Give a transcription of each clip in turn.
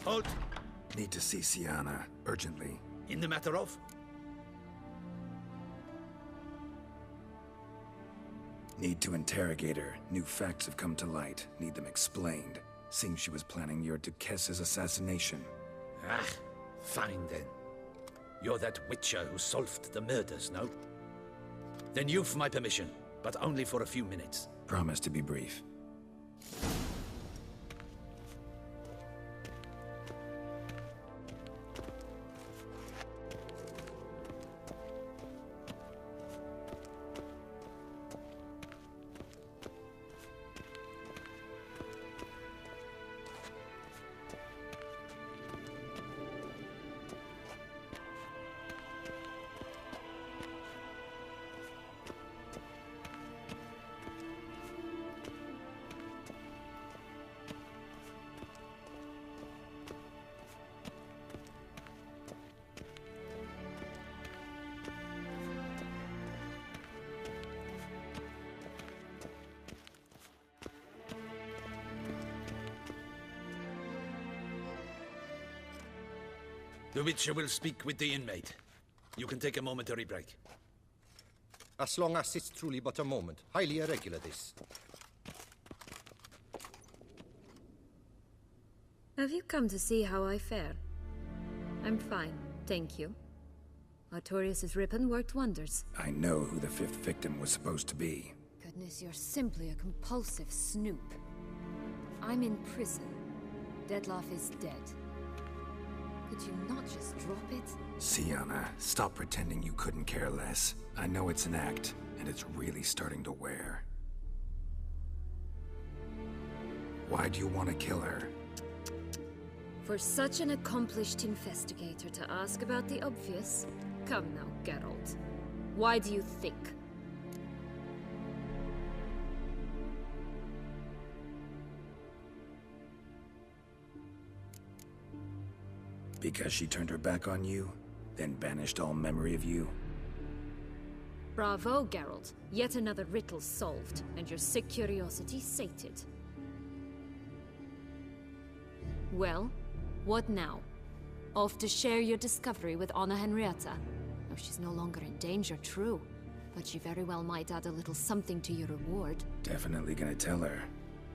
Halt! Need to see Syanna, urgently. In the matter of? Need to interrogate her. New facts have come to light. Need them explained. Seems she was planning your Duquesse's assassination. Ah, fine then. You're that witcher who solved the murders, no? Then you've my permission, but only for a few minutes. Promise to be brief. The Witcher will speak with the inmate. You can take a momentary break. As long as it's truly but a moment. Highly irregular, this. Have you come to see how I fare? I'm fine, thank you. Artorius' ribbon worked wonders. I know who the fifth victim was supposed to be. Goodness, you're simply a compulsive snoop. I'm in prison. Dettlaff is dead. Could you not just drop it? Syanna, stop pretending you couldn't care less. I know it's an act, and it's really starting to wear. Why do you want to kill her? For such an accomplished investigator to ask about the obvious? Come now, Geralt. Why do you think? Because she turned her back on you, then banished all memory of you? Bravo, Geralt. Yet another riddle solved, and your sick curiosity sated. Well, what now? Off to share your discovery with Anna Henrietta? Oh, she's no longer in danger, true. But she very well might add a little something to your reward. Definitely gonna tell her.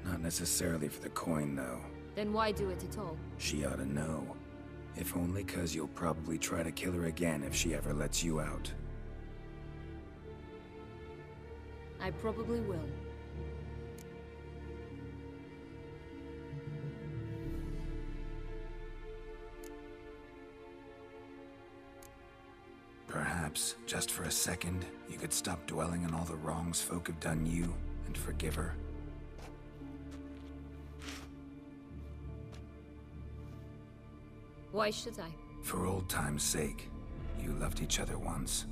Not necessarily for the coin, though. Then why do it at all? She ought to know. If only 'cause you'll probably try to kill her again if she ever lets you out. I probably will. Perhaps, just for a second, you could stop dwelling on all the wrongs folk have done you and forgive her. Why should I? For old time's sake. You loved each other once.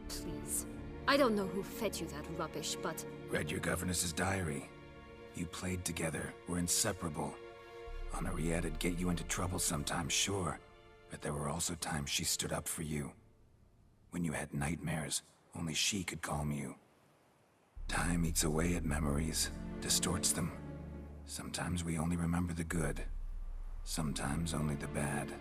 Please. I don't know who fed you that rubbish, but... Read your governess's diary. You played together, were inseparable. Henriette'd get you into trouble sometimes, sure. But there were also times she stood up for you. When you had nightmares, only she could calm you. Time eats away at memories, distorts them. Sometimes we only remember the good. Sometimes only the bad.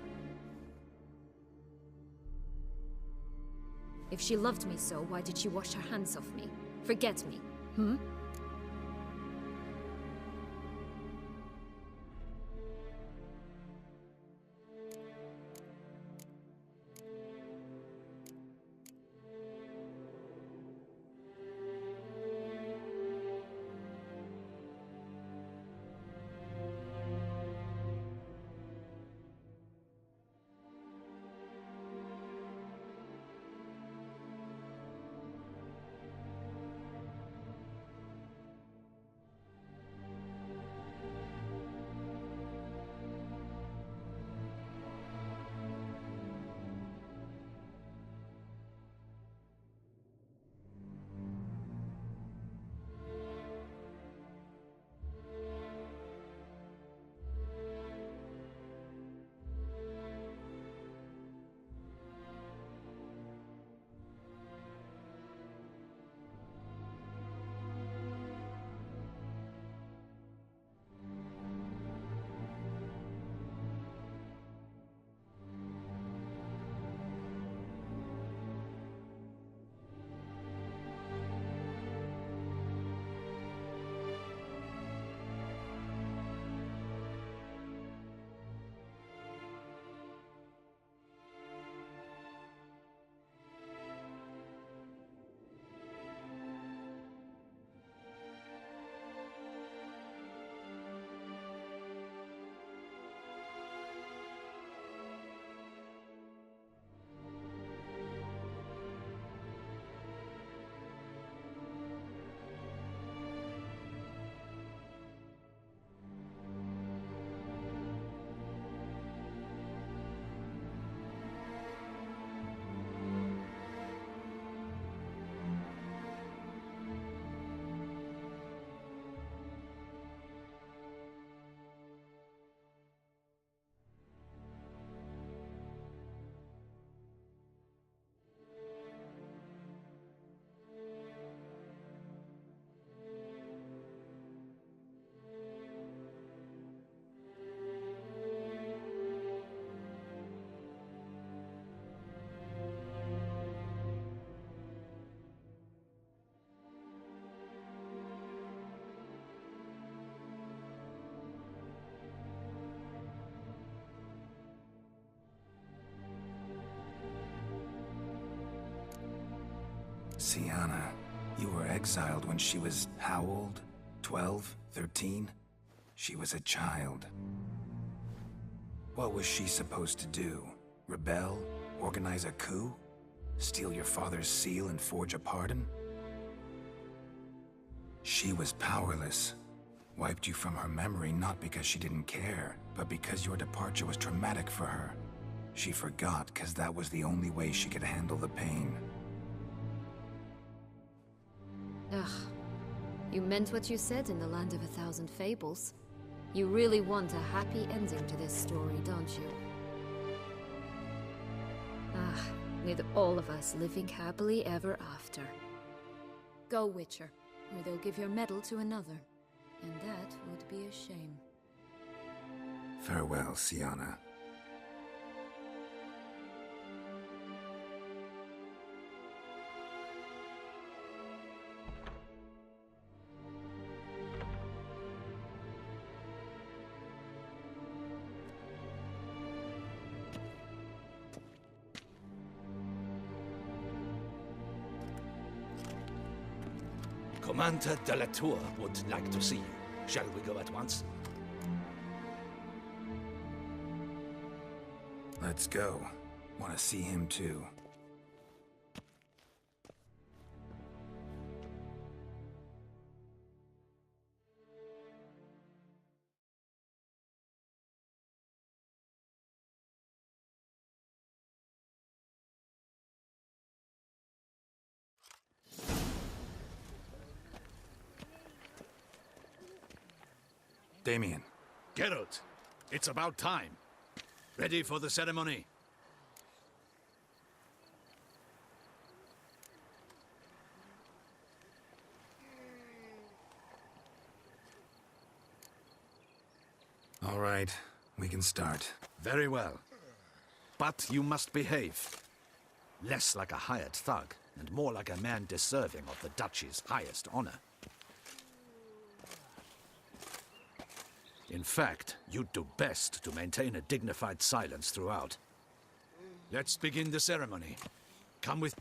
If she loved me so, why did she wash her hands off me? Forget me, hmm? Syanna, you were exiled when she was how old? 12? 13? She was a child. What was she supposed to do? Rebel? Organize a coup? Steal your father's seal and forge a pardon? She was powerless. Wiped you from her memory not because she didn't care, but because your departure was traumatic for her. She forgot because that was the only way she could handle the pain. Ugh. You meant what you said in the Land of a Thousand Fables. You really want a happy ending to this story, don't you? Ah, with all of us living happily ever after. Go, Witcher, or they'll give your medal to another. And that would be a shame. Farewell, Syanna. Commander de la Tour would like to see you. Shall we go at once? Let's go. Want to see him too. Damien. Geralt, it's about time. Ready for the ceremony? All right, we can start. Very well. But you must behave. Less like a hired thug, and more like a man deserving of the Duchy's highest honor. In fact, you'd do best to maintain a dignified silence throughout. Let's begin the ceremony. Come with...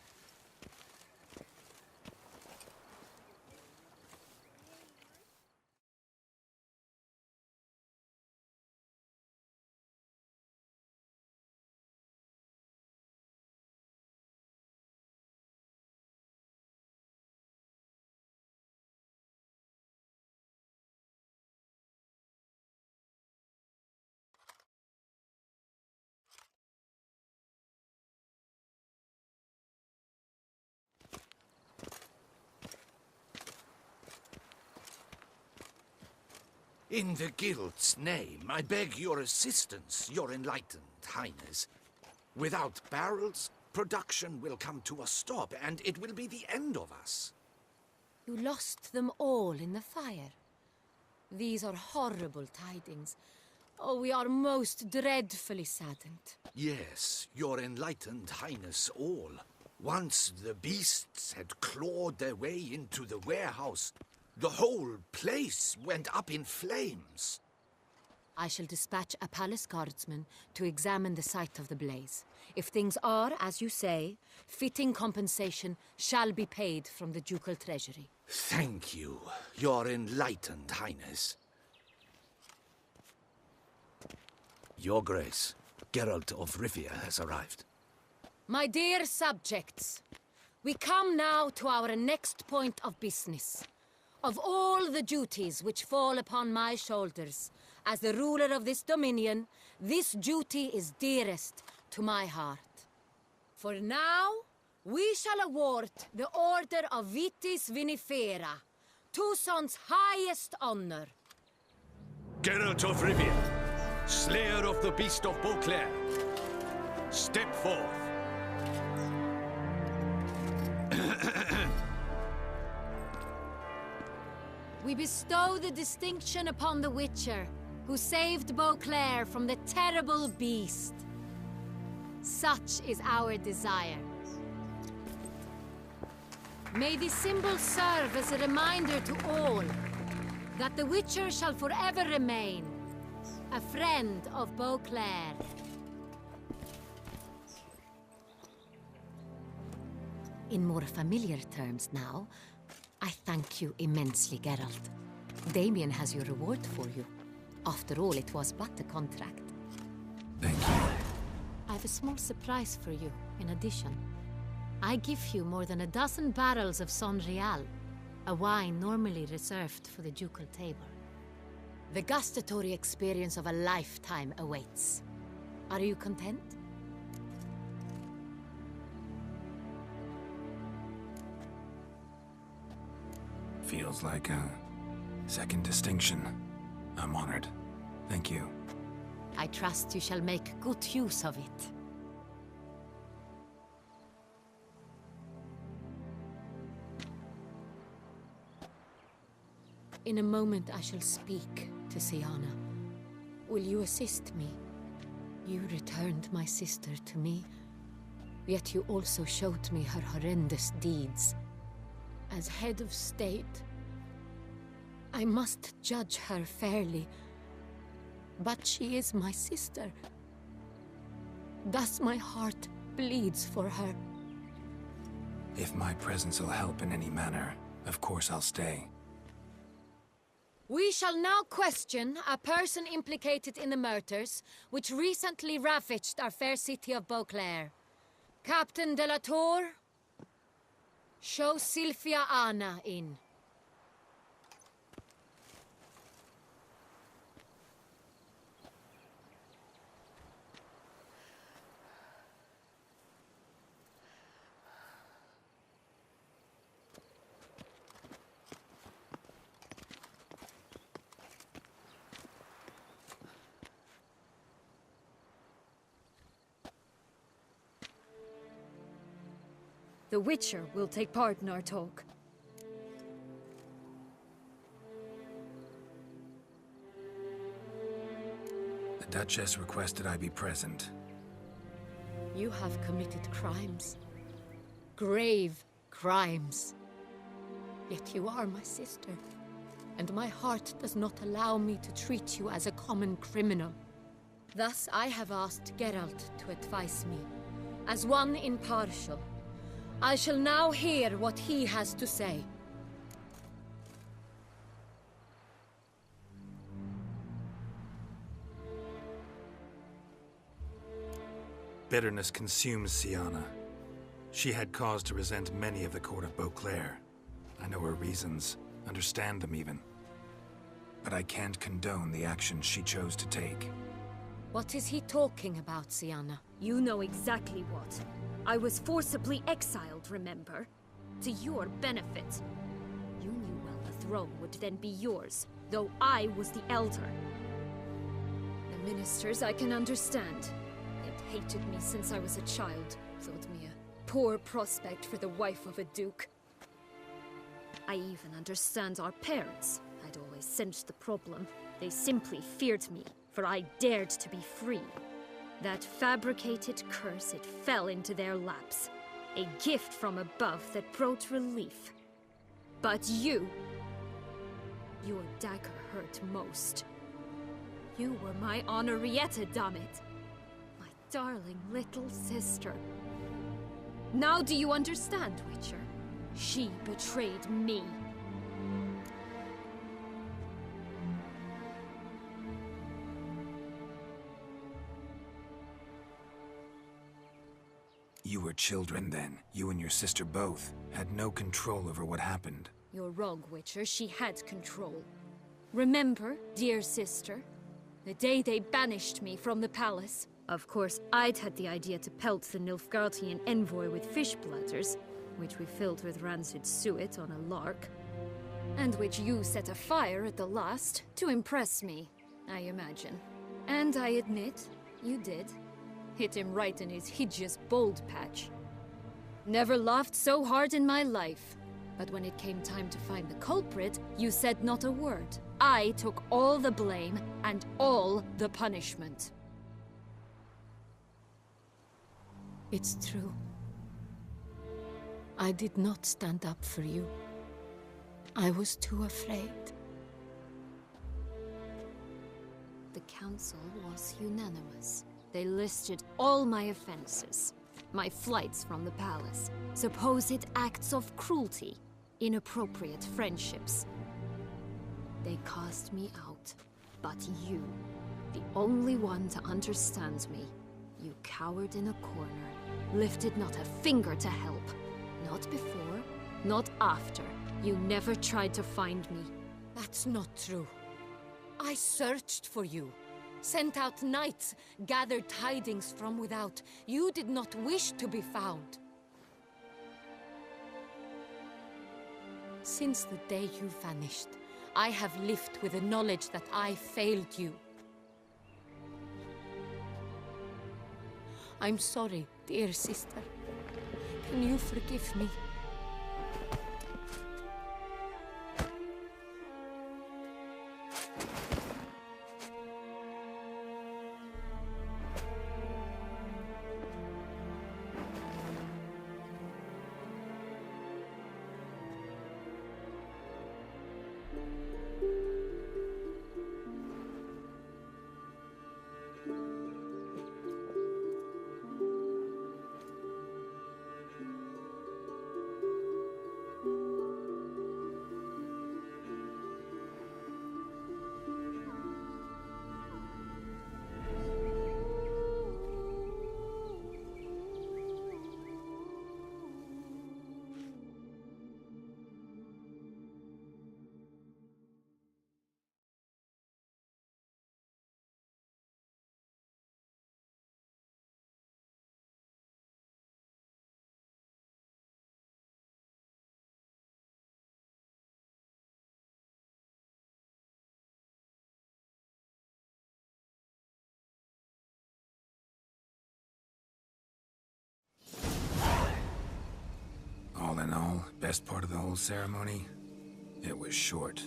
In the Guild's name, I beg your assistance, your enlightened highness. Without barrels, production will come to a stop, and it will be the end of us. You lost them all in the fire. These are horrible tidings. Oh, we are most dreadfully saddened. Yes, your enlightened highness all. Once the beasts had clawed their way into the warehouse, the whole place went up in flames. I shall dispatch a palace guardsman to examine the site of the blaze. If things are, as you say, fitting compensation shall be paid from the ducal treasury. Thank you, your enlightened highness. Your Grace, Geralt of Rivia has arrived. My dear subjects, we come now to our next point of business. Of all the duties which fall upon my shoulders, as the ruler of this dominion, this duty is dearest to my heart. For now, we shall award the Order of Vitis Vinifera, Toussaint's highest honor. Geralt of Rivia, slayer of the beast of Beauclair, step forth. We bestow the distinction upon the Witcher, who saved Beauclair from the terrible beast. Such is our desire. May this symbol serve as a reminder to all that the Witcher shall forever remain a friend of Beauclair. In more familiar terms now, I thank you immensely, Geralt. Damien has your reward for you. After all, it was but a contract. Thank you. I have a small surprise for you, in addition. I give you more than a dozen barrels of Sonreal, a wine normally reserved for the ducal table. The gustatory experience of a lifetime awaits. Are you content? Feels like a second distinction. I'm honored. Thank you. I trust you shall make good use of it. In a moment I shall speak to Syanna. Will you assist me? You returned my sister to me, yet you also showed me her horrendous deeds. As head of state, I must judge her fairly. But she is my sister. Thus my heart bleeds for her. If my presence will help in any manner, of course I'll stay. We shall now question a person implicated in the murders which recently ravaged our fair city of Beauclair. Captain de la Tour, show Sylvia Anna in. The Witcher will take part in our talk. The Duchess requested I be present. You have committed crimes. Grave crimes. Yet you are my sister, and my heart does not allow me to treat you as a common criminal. Thus I have asked Geralt to advise me, as one impartial. I shall now hear what he has to say. Bitterness consumes Syanna. She had cause to resent many of the court of Beauclair. I know her reasons, understand them even. But I can't condone the actions she chose to take. What is he talking about, Syanna? You know exactly what. I was forcibly exiled, remember? To your benefit. You knew well the throne would then be yours, though I was the elder. The ministers I can understand. They'd hated me since I was a child, thought me a poor prospect for the wife of a duke. I even understand our parents. I'd always sensed the problem. They simply feared me, for I dared to be free. That fabricated curse, it fell into their laps. A gift from above that brought relief. But you... your dagger hurt most. You were my Henrietta, damn it. My darling little sister. Now do you understand, Witcher? She betrayed me. You were children then. You and your sister both had no control over what happened. You're wrong, Witcher. She had control. Remember, dear sister? The day they banished me from the palace. Of course, I'd had the idea to pelt the Nilfgaardian envoy with fish bladders, which we filled with rancid suet on a lark. And which you set afire at the last, to impress me, I imagine. And I admit, you did. Hit him right in his hideous bald patch. Never laughed so hard in my life. But when it came time to find the culprit, you said not a word. I took all the blame and all the punishment. It's true. I did not stand up for you. I was too afraid. The council was unanimous. They listed all my offenses. my flights from the palace, supposed acts of cruelty, inappropriate friendships. They cast me out. But you, the only one to understand me, you cowered in a corner, lifted not a finger to help. Not before, not after. You never tried to find me. That's not true. I searched for you, sent out knights, gathered tidings from without. You did not wish to be found. Since the day you vanished, I have lived with the knowledge that I failed you. I'm sorry, dear sister. Can you forgive me? All in all, best part of the whole ceremony? It was short.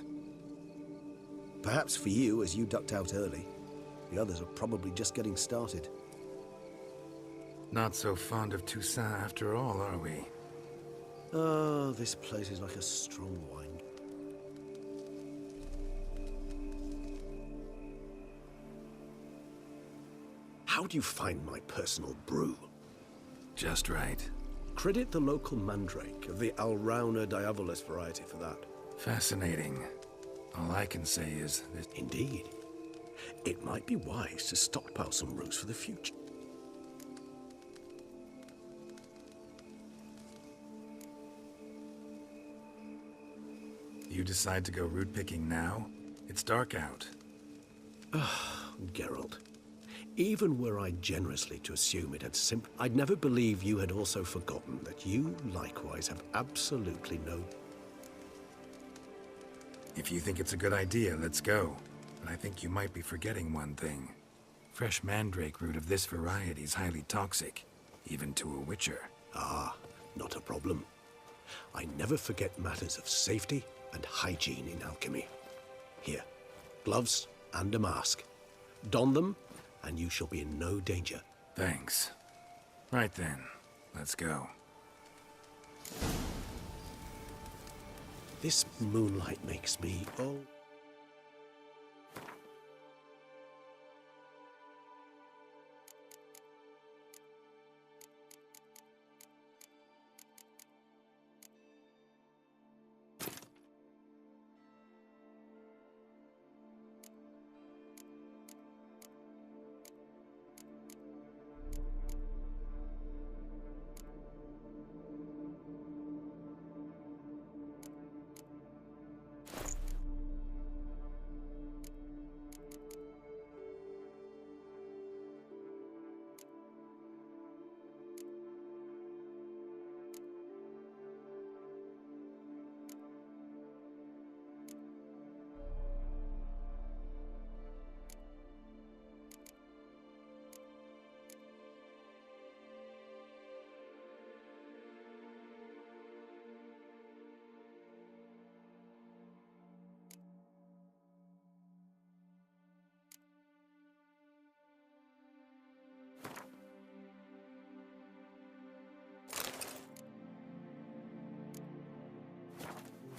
Perhaps for you, as you ducked out early. The others are probably just getting started. Not so fond of Toussaint after all, are we? Oh, this place is like a strong wine. How do you find my personal brew? Just right. Credit the local mandrake of the Alrauna diavolis variety for that. Fascinating. All I can say is that... Indeed. It might be wise to stockpile some roots for the future. You decide to go root picking now? It's dark out. Geralt, even were I generously to assume it had I'd never believe you had also forgotten that you likewise have absolutely no... If you think it's a good idea, let's go. But I think you might be forgetting one thing. Fresh mandrake root of this variety is highly toxic, even to a witcher. Ah, not a problem. I never forget matters of safety and hygiene in alchemy. Here, gloves and a mask. Don them, and you shall be in no danger. Thanks. Right then, let's go. This moonlight makes me, oh...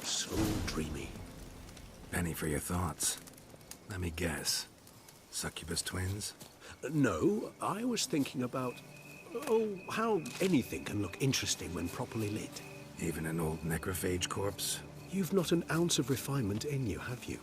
so dreamy. Penny for your thoughts. Let me guess. Succubus twins? No, I was thinking about... Oh, how anything can look interesting when properly lit. Even an old necrophage corpse? You've not an ounce of refinement in you, have you?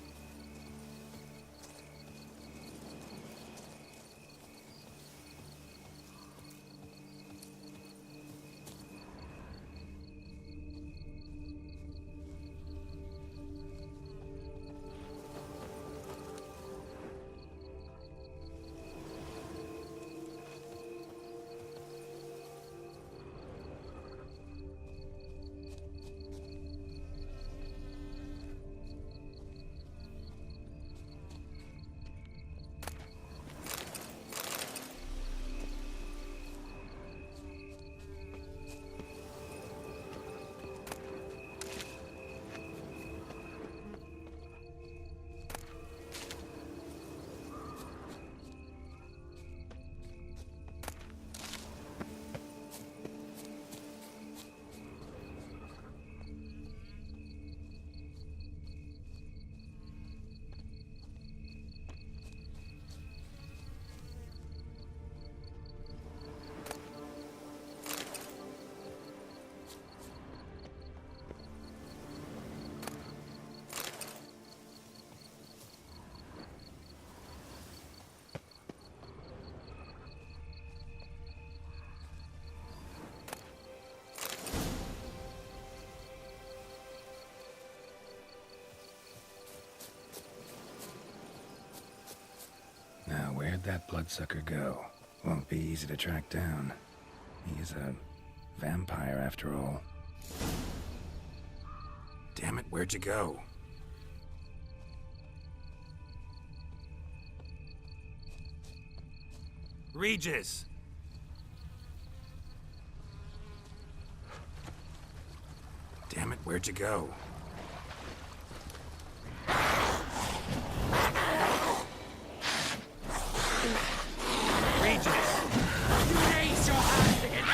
Now, where'd that bloodsucker go? Won't be easy to track down. He's a vampire, after all. Damn it, where'd you go? Regis! Damn it, where'd you go? Regis! Raise your hand against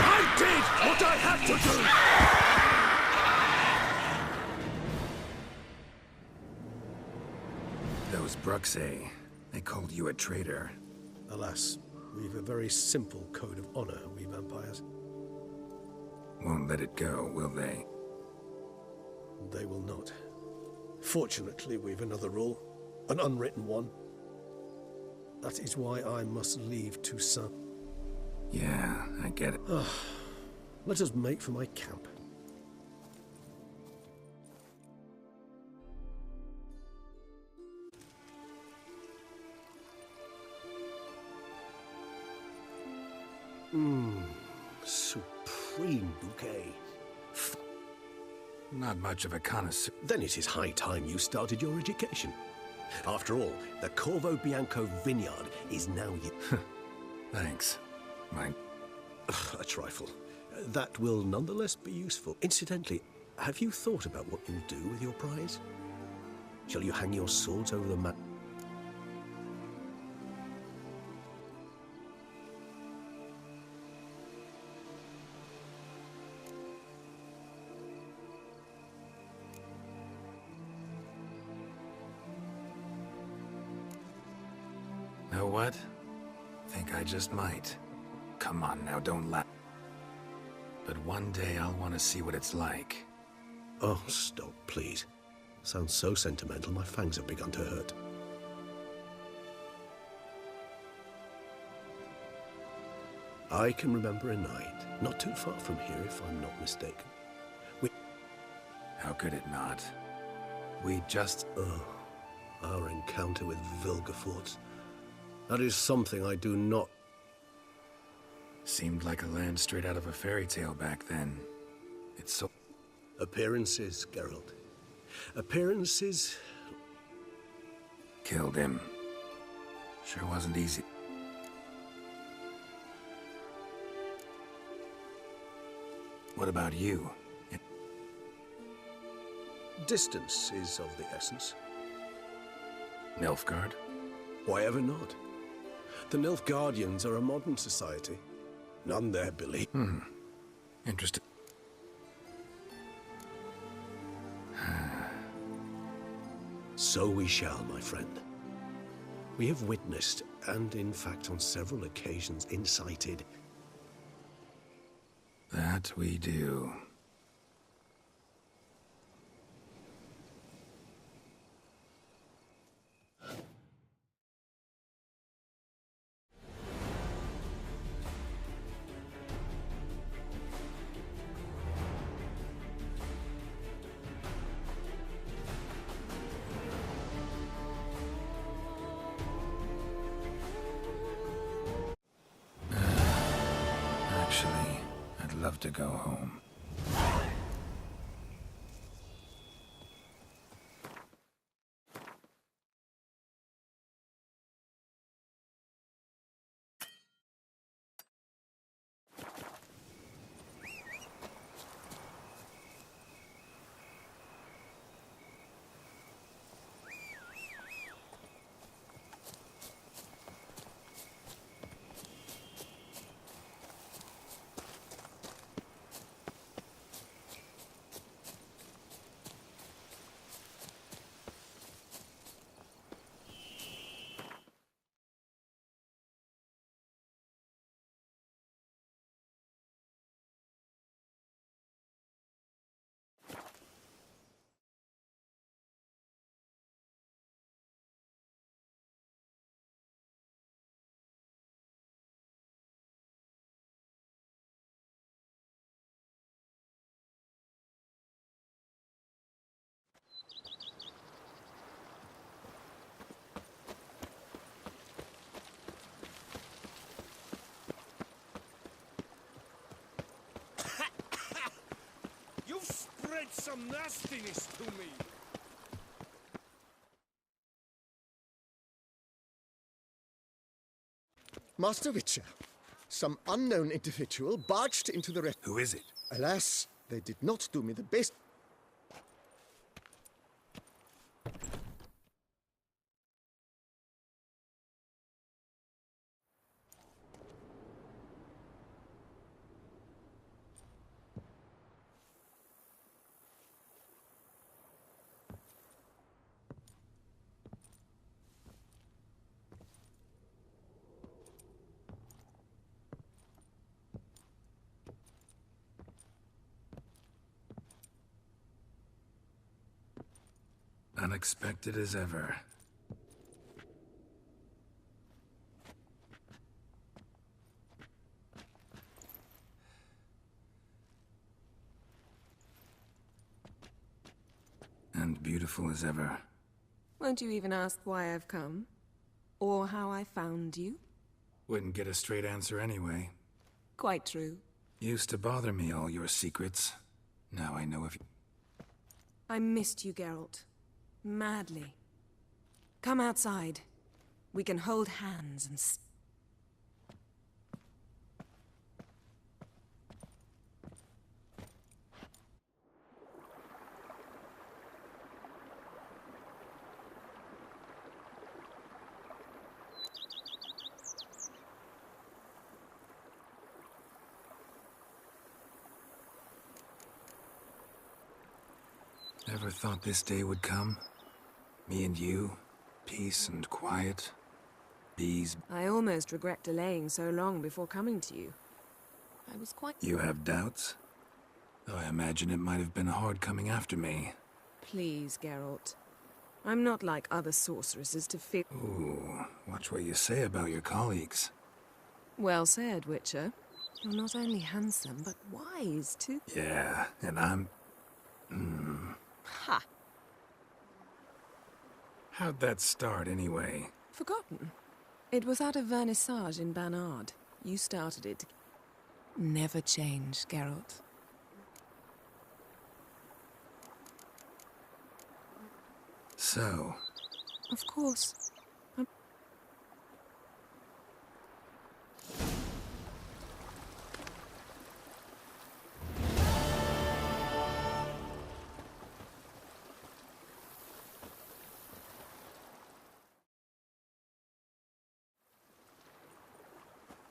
I did what I had to do! Those Bruxae, they called you a traitor. Alas, we've a very simple code of honor, we vampires. Won't let it go, will they? They will not. Fortunately, we've another rule. An unwritten one. That is why I must leave Toussaint. Yeah, I get it. Let us make for my camp. Supreme bouquet. Not much of a connoisseur. Then it is high time you started your education. After all, the Corvo Bianco vineyard is now you. Thanks. A trifle. That will nonetheless be useful. Incidentally, have you thought about what you'll do with your prize? Shall you hang your swords over the mat? Know what? Think I just might. Come on now, don't laugh. But one day I'll want to see what it's like. Oh, stop, please. Sounds so sentimental, my fangs have begun to hurt. I can remember a night, not too far from here if I'm not mistaken. How could it not? We just... Our encounter with Vilgefortz. That is something I do not... Seemed like a land straight out of a fairy tale back then. It's so... Appearances, Geralt. Appearances... Killed him. Sure wasn't easy. What about you? Distance is of the essence. Nilfgaard? Why ever not? The Nilfgaardians are a modern society. None there believe. Interesting. So we shall, my friend. We have witnessed, and in fact on several occasions incited, That we do. Actually, I'd love to go home. You've spread some nastiness to me. Master Witcher, some unknown individual barged into the Who is it? Alas, they did not do me the best. Unexpected as ever. And beautiful as ever. Won't you even ask why I've come? Or how I found you? Wouldn't get a straight answer anyway. Quite true. Used to bother me, all your secrets. Now I know if you... I missed you, Geralt. Madly. Come outside. We can hold hands and... Ever thought this day would come? Me and you, peace and quiet, bees... I almost regret delaying so long before coming to you. I was quite... You have doubts? Though I imagine it might have been hard coming after me. Please, Geralt. I'm not like other sorceresses to feel... Ooh, watch what you say about your colleagues. Well said, Witcher. You're not only handsome, but wise, too. Yeah, and I'm... Ha! How'd that start, anyway? Forgotten. It was at a vernissage in Banard. You started it. Never change, Geralt. So... Of course.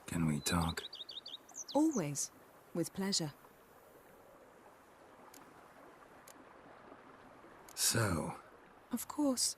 Can we talk? Always. With pleasure. So... Of course.